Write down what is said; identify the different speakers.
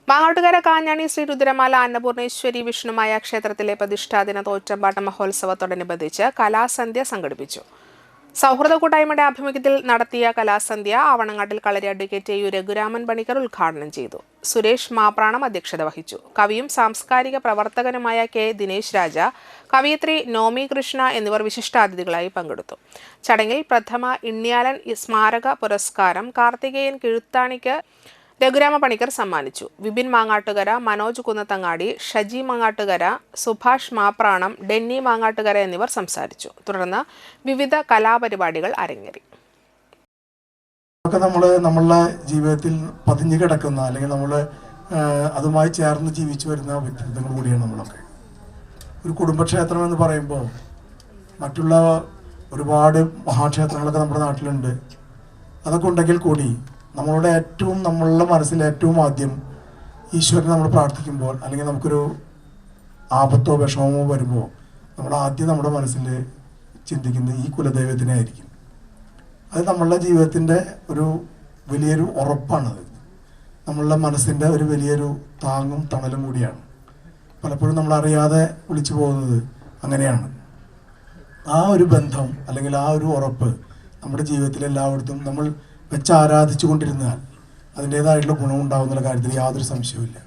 Speaker 1: മാങ്ങാട്ടുകര കാഞ്ഞാണി ശ്രീ രുദ്രമാല അന്നപൂർണേശ്വരി വിഷ്ണുമായ ക്ഷേത്രത്തിലെ പ്രതിഷ്ഠാദിന തോറ്റമ്പാട്ട മഹോത്സവത്തോടനുബന്ധിച്ച് കലാസന്ധ്യ സംഘടിപ്പിച്ചു. സൗഹൃദ കൂട്ടായ്മയുടെ ആഭിമുഖ്യത്തിൽ നടത്തിയ കലാസന്ധ്യ ആവണങ്ങാട്ടിൽ കളരി അഡ്വക്കേറ്റ് യു രഘുരാമൻ പണിക്കർ ഉദ്ഘാടനം ചെയ്തു. സുരേഷ് മാപ്രാണം അധ്യക്ഷത വഹിച്ചു. കവിയും സാംസ്കാരിക പ്രവർത്തകനുമായ കെ ദിനേശ് രാജ, കവയിത്രി നോമി കൃഷ്ണ എന്നിവർ വിശിഷ്ടാതിഥികളായി പങ്കെടുത്തു. ചടങ്ങിൽ പ്രഥമ ഇണ്ണിയാലൻ സ്മാരക പുരസ്കാരം കാർത്തികേയൻ കിഴുത്താണിക്ക് രഘുരാമ പണിക്കർ സമ്മാനിച്ചു. വിപിൻ മാങ്ങാട്ടുകര, മനോജ് കുന്നത്തങ്ങാടി, ഷജി മാങ്ങാട്ടുകര, സുഭാഷ് മാപ്രാണം, ഡെന്നി മാങ്ങാട്ടുകര എന്നിവർ സംസാരിച്ചു. തുടർന്ന് വിവിധ കലാപരിപാടികൾ അരങ്ങേറി.
Speaker 2: നമ്മളുടെ ജീവിതത്തിൽ പതിഞ്ഞു കിടക്കുന്ന അല്ലെങ്കിൽ നമ്മൾ അതുമായി ചേർന്ന് ജീവിച്ചു വരുന്ന വ്യക്തിത്വങ്ങൾ കൂടിയാണ് നമ്മളൊക്കെ. ഒരു കുടുംബക്ഷേത്രം എന്ന് പറയുമ്പോൾ മറ്റുള്ള ഒരുപാട് മഹാക്ഷേത്രങ്ങളൊക്കെ നമ്മുടെ നാട്ടിലുണ്ട്. അതൊക്കെ ഉണ്ടെങ്കിൽ കൂടി നമ്മളുടെ മനസ്സിൽ ഏറ്റവും ആദ്യം ഈശ്വരനെ നമ്മൾ പ്രാർത്ഥിക്കുമ്പോൾ അല്ലെങ്കിൽ നമുക്കൊരു ആപത്തോ വിഷമമോ വരുമ്പോൾ നമ്മുടെ മനസ്സിൽ ചിന്തിക്കുന്നത് ഈ കുലദൈവത്തിനെ ആയിരിക്കും. അത് നമ്മളുടെ ജീവിതത്തിൻ്റെ ഒരു വലിയൊരു ഉറപ്പാണത്. നമ്മളുടെ മനസ്സിൻ്റെ ഒരു വലിയൊരു താങ്ങും തണലും കൂടിയാണ്. പലപ്പോഴും നമ്മളറിയാതെ വിളിച്ചു പോകുന്നത് അങ്ങനെയാണ്. ആ ഒരു ബന്ധം അല്ലെങ്കിൽ ആ ഒരു ഉറപ്പ് നമ്മുടെ ജീവിതത്തിൽ എല്ലായിടത്തും നമ്മൾ വെച്ച് ആരാധിച്ചു കൊണ്ടിരുന്നാൽ അതിൻ്റേതായിട്ടുള്ള ഗുണമുണ്ടാകുന്ന കാര്യത്തിൽ യാതൊരു സംശയവുമില്ല.